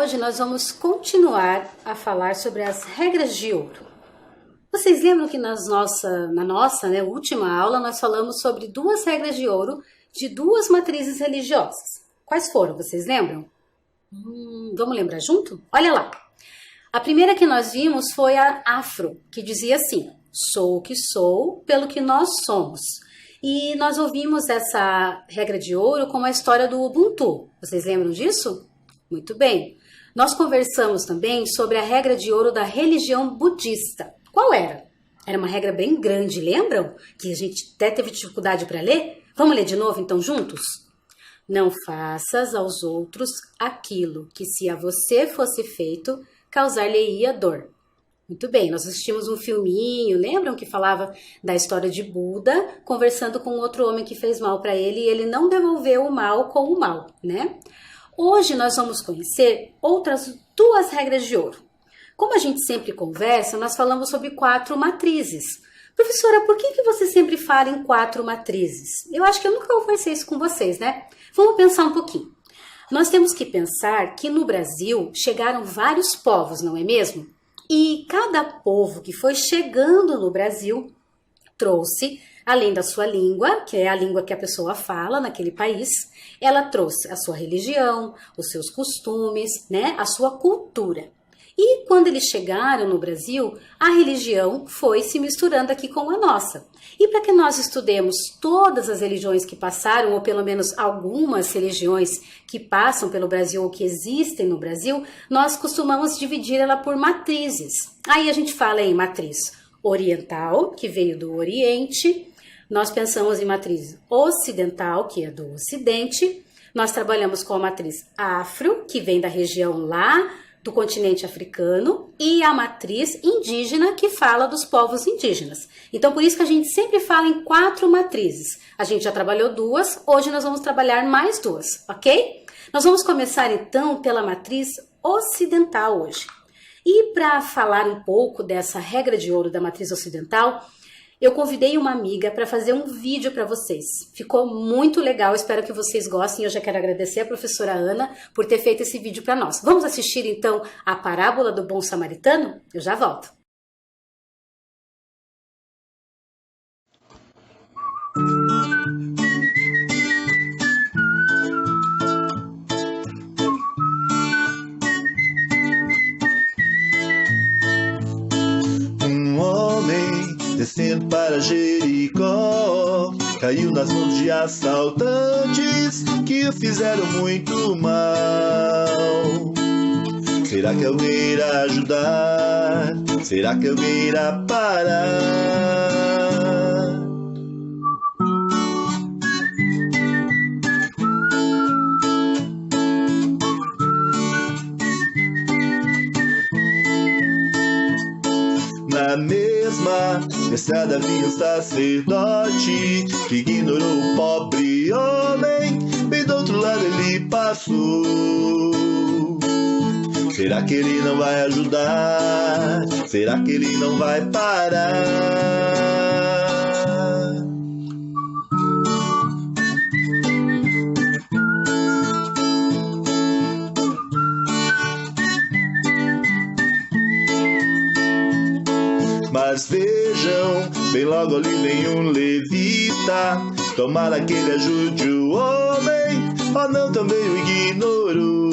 hoje nós vamos continuar a falar sobre as regras de ouro. Vocês lembram que na nossa última aula nós falamos sobre duas regras de ouro de duas matrizes religiosas. Quais foram? Vocês lembram? Vamos lembrar junto? Olha lá. A primeira que nós vimos foi a Afro, que dizia assim: sou o que sou pelo que nós somos. E nós ouvimos essa regra de ouro com a história do Ubuntu. Vocês lembram disso? Muito bem. Nós conversamos também sobre a regra de ouro da religião budista. Qual era? Era uma regra bem grande, lembram? Que a gente até teve dificuldade para ler? Vamos ler de novo então juntos? Não faças aos outros aquilo que se a você fosse feito, causar-lhe-ia dor. Muito bem, nós assistimos um filminho, lembram que falava da história de Buda conversando com outro homem que fez mal para ele e ele não devolveu o mal com o mal, né? Hoje nós vamos conhecer outras duas regras de ouro. Como a gente sempre conversa, nós falamos sobre 4 matrizes. Professora, por que você sempre fala em 4 matrizes? Eu acho que eu nunca conversei isso com vocês, né? Vamos pensar um pouquinho. Nós temos que pensar que no Brasil chegaram vários povos, não é mesmo? E cada povo que foi chegando no Brasil trouxe, além da sua língua, que é a língua que a pessoa fala naquele país, ela trouxe a sua religião, os seus costumes, né, a sua cultura. E quando eles chegaram no Brasil, a religião foi se misturando aqui com a nossa. E para que nós estudemos todas as religiões que passaram, ou pelo menos algumas religiões que passam pelo Brasil ou que existem no Brasil, nós costumamos dividir ela por matrizes. Aí a gente fala em matriz oriental, que veio do Oriente. Nós pensamos em matriz ocidental, que é do Ocidente. Nós trabalhamos com a matriz afro, que vem da região lá do continente africano, e a matriz indígena, que fala dos povos indígenas. Então, por isso que a gente sempre fala em 4 matrizes. A gente já trabalhou 2, hoje nós vamos trabalhar mais 2, ok? Nós vamos começar, então, pela matriz ocidental hoje. E para falar um pouco dessa regra de ouro da matriz ocidental, eu convidei uma amiga para fazer um vídeo para vocês. Ficou muito legal, espero que vocês gostem. Eu já quero agradecer a professora Ana por ter feito esse vídeo para nós. Vamos assistir então a parábola do bom samaritano? Eu já volto. Descendo para Jericó, caiu nas mãos de assaltantes que o fizeram muito mal. Será que alguém irá ajudar? Será que alguém irá parar? Na mesma estrada havia um sacerdote que ignorou o pobre homem, bem do outro lado ele passou. Será que ele não vai ajudar? Será que ele não vai parar? Mas vejam, bem logo ali vem um levita, tomara que ele ajude o homem, ou não também o ignorou.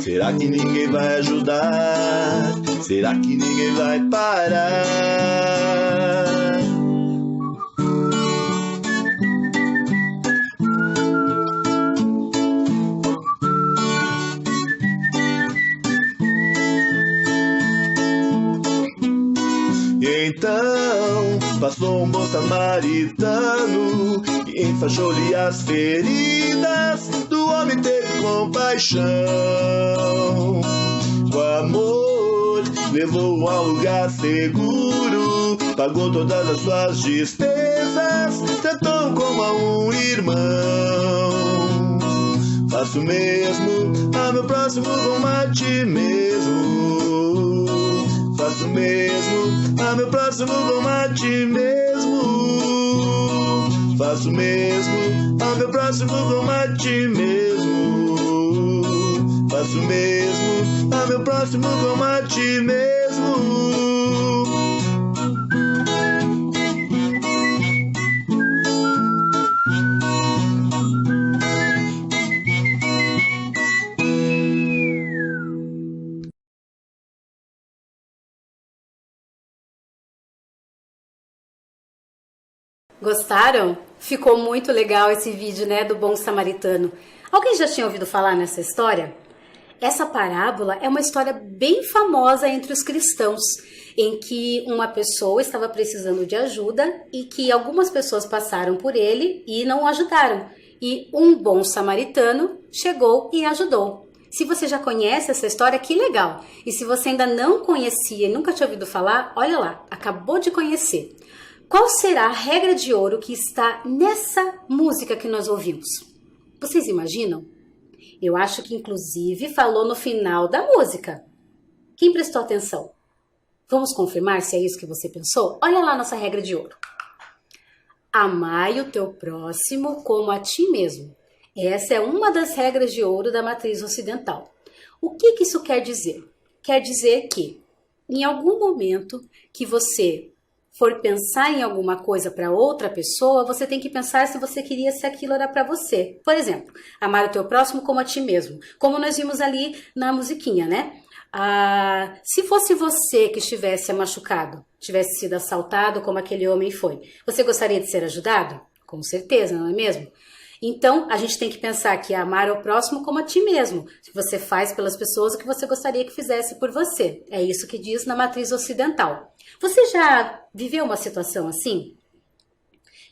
Será que ninguém vai ajudar? Será que ninguém vai parar? Então passou um bom samaritano e enfaixou-lhe as feridas. Do homem teve compaixão, com amor levou-o a um lugar seguro, pagou todas as suas despesas, tratou como a um irmão. Faço o mesmo a meu próximo como a ti mesmo. Faço o mesmo a meu próximo como a ti mesmo. Faço o mesmo a meu próximo como a ti mesmo. próximo mesmo, a meu próximo como a ti mesmo. Gostaram? Ficou muito legal esse vídeo, né, do bom samaritano. Alguém já tinha ouvido falar nessa história? Essa parábola é uma história bem famosa entre os cristãos, em que uma pessoa estava precisando de ajuda e que algumas pessoas passaram por ele e não o ajudaram. E um bom samaritano chegou e ajudou. Se você já conhece essa história, que legal! E se você ainda não conhecia e nunca tinha ouvido falar, olha lá, acabou de conhecer. Qual será a regra de ouro que está nessa música que nós ouvimos? Vocês imaginam? Eu acho que inclusive falou no final da música. Quem prestou atenção? Vamos confirmar se é isso que você pensou? Olha lá nossa regra de ouro. Amai o teu próximo como a ti mesmo. Essa é uma das regras de ouro da matriz ocidental. O que isso quer dizer? Quer dizer que em algum momento que você for pensar em alguma coisa para outra pessoa, você tem que pensar se você queria se aquilo era para você. Por exemplo, amar o teu próximo como a ti mesmo. Como nós vimos ali na musiquinha, né? Se fosse você que estivesse machucado, tivesse sido assaltado como aquele homem foi, você gostaria de ser ajudado? Com certeza, não é mesmo? Então, a gente tem que pensar que amar o próximo como a ti mesmo. Você faz pelas pessoas o que você gostaria que fizesse por você. É isso que diz na matriz ocidental. Você já viveu uma situação assim?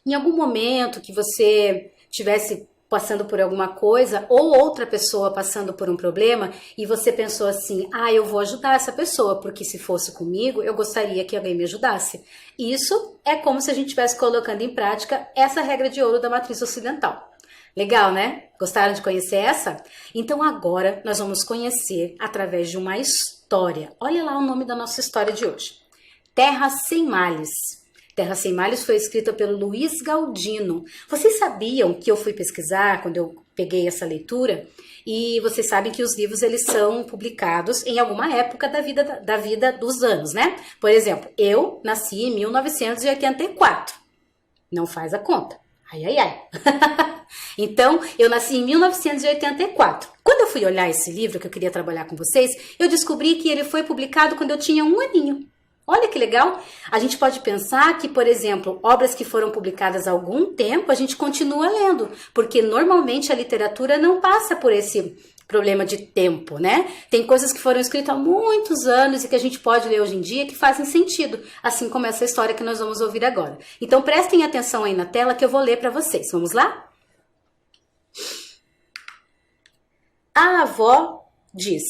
Em algum momento que você tivesse passando por alguma coisa ou outra pessoa passando por um problema e você pensou assim, eu vou ajudar essa pessoa porque se fosse comigo eu gostaria que alguém me ajudasse. Isso é como se a gente estivesse colocando em prática essa regra de ouro da matriz ocidental. Legal, né? Gostaram de conhecer essa? Então agora nós vamos conhecer através de uma história. Olha lá o nome da nossa história de hoje. Terra Sem Males. Terra Sem Males foi escrita pelo Luiz Galdino. Vocês sabiam que eu fui pesquisar quando eu peguei essa leitura? E vocês sabem que os livros eles são publicados em alguma época da vida dos anos, né? Por exemplo, eu nasci em 1984. Não faz a conta. Ai, ai, ai. Então, eu nasci em 1984. Quando eu fui olhar esse livro que eu queria trabalhar com vocês, eu descobri que ele foi publicado quando eu tinha 1 aninho. Olha que legal! A gente pode pensar que, por exemplo, obras que foram publicadas há algum tempo, a gente continua lendo, porque normalmente a literatura não passa por esse problema de tempo, né? Tem coisas que foram escritas há muitos anos e que a gente pode ler hoje em dia que fazem sentido, assim como essa história que nós vamos ouvir agora. Então prestem atenção aí na tela que eu vou ler para vocês. Vamos lá? A avó diz: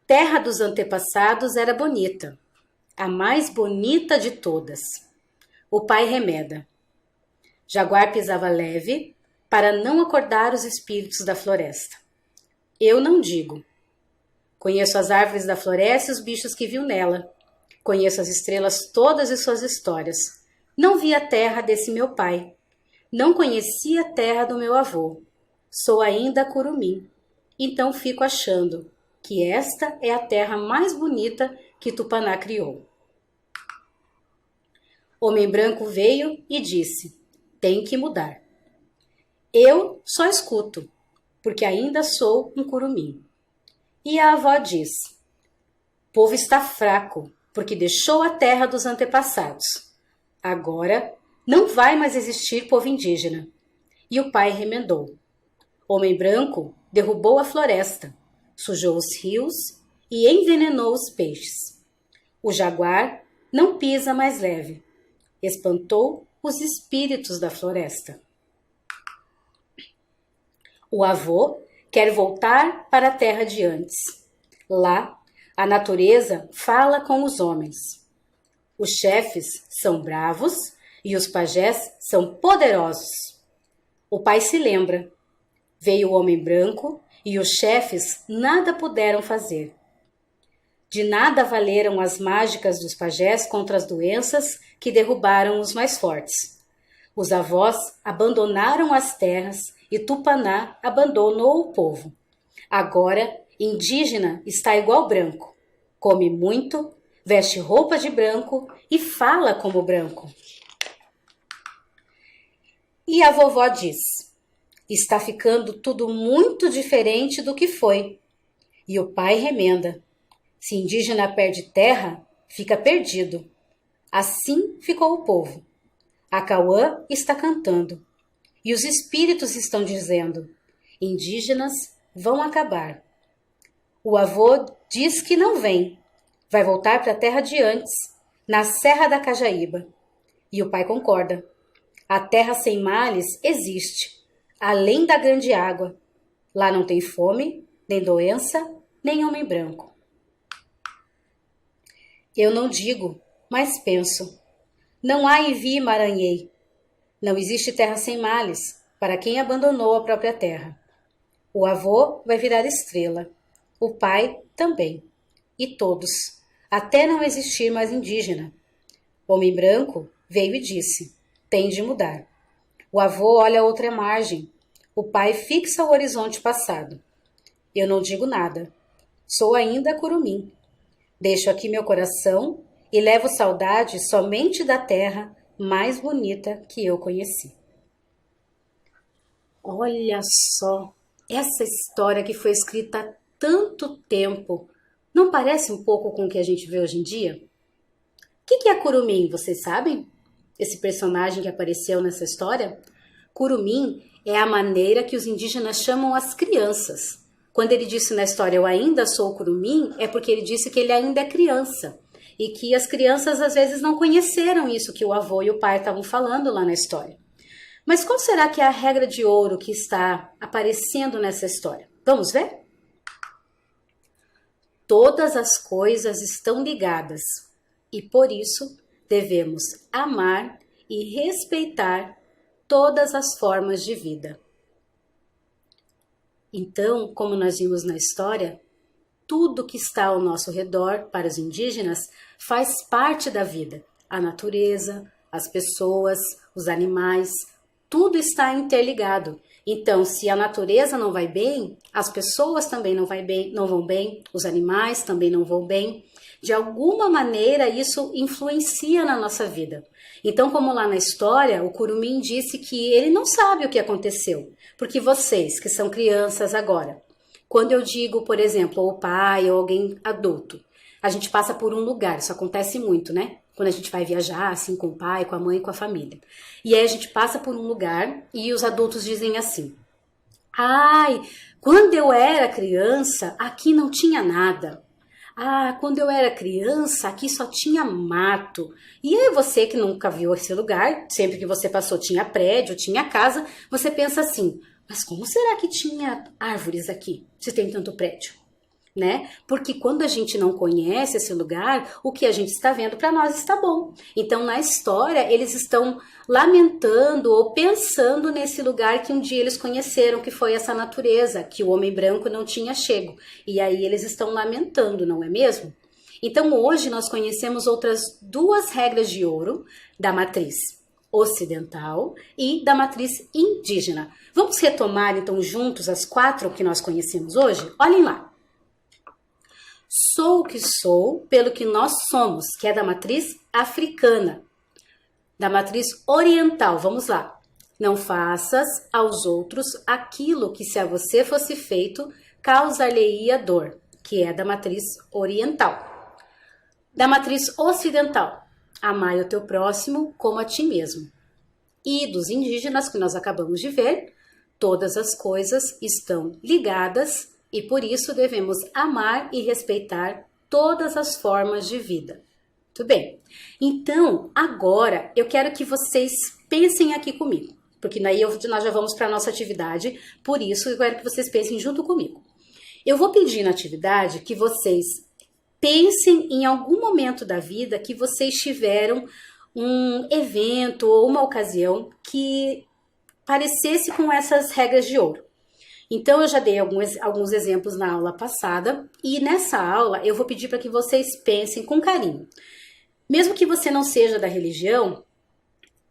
terra dos antepassados era bonita, a mais bonita de todas. O pai remeda: Jaguar pisava leve para não acordar os espíritos da floresta. Eu não digo. Conheço as árvores da floresta e os bichos que viu nela. Conheço as estrelas todas e suas histórias. Não vi a terra desse meu pai. Não conheci a terra do meu avô. Sou ainda curumim. Então fico achando que esta é a terra mais bonita que Tupaná criou. Homem branco veio e disse: tem que mudar. Eu só escuto, porque ainda sou um curumim. E a avó diz: povo está fraco, porque deixou a terra dos antepassados. Agora não vai mais existir povo indígena. E o pai remendou: homem branco derrubou a floresta, sujou os rios e envenenou os peixes. O jaguar não pisa mais leve, espantou os espíritos da floresta. O avô quer voltar para a terra de antes. Lá, a natureza fala com os homens. Os chefes são bravos e os pajés são poderosos. O pai se lembra. Veio o homem branco e os chefes nada puderam fazer. De nada valeram as mágicas dos pajés contra as doenças que derrubaram os mais fortes. Os avós abandonaram as terras e Tupaná abandonou o povo. Agora Indígena está igual branco, come muito, veste roupa de branco e fala como branco. E a vovó diz: está ficando tudo muito diferente do que foi. E o pai remenda: se indígena perde terra, fica perdido. Assim ficou o povo. A Cauã está cantando. E os espíritos estão dizendo: indígenas vão acabar. O avô diz que não vem. Vai voltar para a terra de antes, na Serra da Cajaíba. E o pai concorda. A terra sem males existe, além da grande água. Lá não tem fome, nem doença, nem homem branco. Eu não digo, mas penso. Não há envio Maranhei. Não existe terra sem males para quem abandonou a própria terra. O avô vai virar estrela, o pai também, e todos, até não existir mais indígena. O homem branco veio e disse: tem de mudar. O avô olha a outra margem, o pai fixa o horizonte passado. Eu não digo nada, sou ainda curumim. Deixo aqui meu coração e levo saudade somente da terra mais bonita que eu conheci. Olha só, essa história que foi escrita há tanto tempo, não parece um pouco com o que a gente vê hoje em dia? O que é curumim, vocês sabem? Esse personagem que apareceu nessa história? Curumim é a maneira que os indígenas chamam as crianças. Quando ele disse na história, eu ainda sou curumim, é porque ele disse que ele ainda é criança. E que as crianças às vezes não conheceram isso que o avô e o pai estavam falando lá na história. Mas qual será que é a regra de ouro que está aparecendo nessa história? Vamos ver? Todas as coisas estão ligadas e por isso devemos amar e respeitar todas as formas de vida. Então, como nós vimos na história, tudo que está ao nosso redor, para os indígenas, faz parte da vida. A natureza, as pessoas, os animais, tudo está interligado. Então, se a natureza não vai bem, as pessoas também não vão bem, os animais também não vão bem. De alguma maneira, isso influencia na nossa vida. Então, como lá na história, o curumim disse que ele não sabe o que aconteceu, porque vocês, que são crianças agora, quando eu digo, por exemplo, o pai ou alguém adulto, a gente passa por um lugar, isso acontece muito, né? Quando a gente vai viajar, assim, com o pai, com a mãe, com a família. E aí a gente passa por um lugar e os adultos dizem assim: ai, quando eu era criança, aqui não tinha nada. Ah, quando eu era criança, aqui só tinha mato. E aí você que nunca viu esse lugar, sempre que você passou tinha prédio, tinha casa, você pensa assim: mas como será que tinha árvores aqui, se tem tanto prédio? Né? Porque quando a gente não conhece esse lugar, o que a gente está vendo para nós está bom. Então, na história, eles estão lamentando ou pensando nesse lugar que um dia eles conheceram, que foi essa natureza, que o homem branco não tinha chego. E aí eles estão lamentando, não é mesmo? Então, hoje nós conhecemos outras duas regras de ouro da matriz ocidental e da matriz indígena. Vamos retomar, então, juntos as 4 que nós conhecemos hoje? Olhem lá. Sou o que sou pelo que nós somos, que é da matriz africana. Da matriz oriental, vamos lá. Não faças aos outros aquilo que se a você fosse feito, causar-lhe-ia dor, que é da matriz oriental. Da matriz ocidental, amai o teu próximo como a ti mesmo. E dos indígenas, que nós acabamos de ver, todas as coisas estão ligadas e por isso devemos amar e respeitar todas as formas de vida. Tudo bem? Então, agora eu quero que vocês pensem aqui comigo, porque daí nós já vamos para a nossa atividade, por isso eu quero que vocês pensem junto comigo. Eu vou pedir na atividade que vocês pensem em algum momento da vida que vocês tiveram um evento ou uma ocasião que parecesse com essas regras de ouro. Então, eu já dei alguns exemplos na aula passada e nessa aula eu vou pedir para que vocês pensem com carinho. Mesmo que você não seja da religião,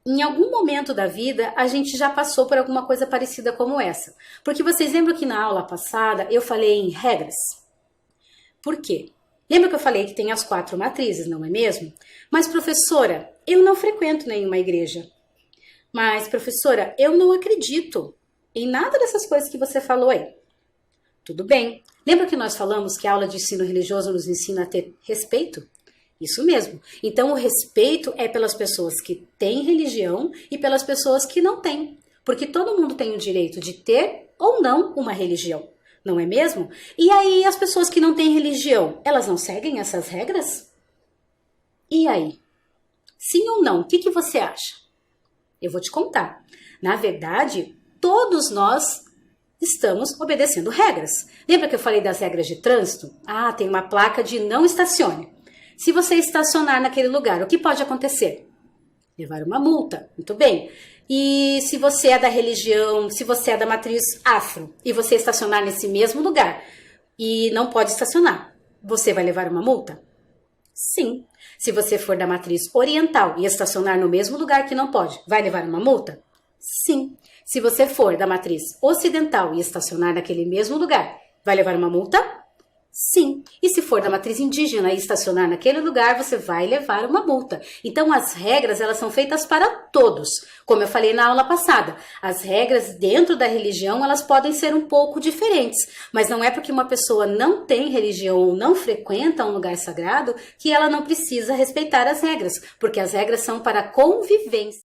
Em algum momento da vida, a gente já passou por alguma coisa parecida como essa. Porque vocês lembram que na aula passada eu falei em regras? Por quê? Lembra que eu falei que tem as 4 matrizes, não é mesmo? Mas, professora, eu não frequento nenhuma igreja. Mas, professora, eu não acredito em nada dessas coisas que você falou aí. Tudo bem. Lembra que nós falamos que a aula de ensino religioso nos ensina a ter respeito? Isso mesmo. Então, o respeito é pelas pessoas que têm religião e pelas pessoas que não têm. Porque todo mundo tem o direito de ter ou não uma religião, não é mesmo? E aí, as pessoas que não têm religião, elas não seguem essas regras? E aí? Sim ou não? O que você acha? Eu vou te contar. Na verdade, todos nós estamos obedecendo regras. Lembra que eu falei das regras de trânsito? Ah, tem uma placa de não estacione. Se você estacionar naquele lugar, o que pode acontecer? Levar uma multa, muito bem. E se você é da religião, se você é da matriz afro e você estacionar nesse mesmo lugar e não pode estacionar, você vai levar uma multa? Sim. Se você for da matriz oriental e estacionar no mesmo lugar que não pode, vai levar uma multa? Sim. Se você for da matriz ocidental e estacionar naquele mesmo lugar, vai levar uma multa? Sim. E se for da matriz indígena e estacionar naquele lugar, você vai levar uma multa. Então, as regras, elas são feitas para todos. Como eu falei na aula passada, as regras dentro da religião, elas podem ser um pouco diferentes. Mas não é porque uma pessoa não tem religião ou não frequenta um lugar sagrado que ela não precisa respeitar as regras. Porque as regras são para a convivência.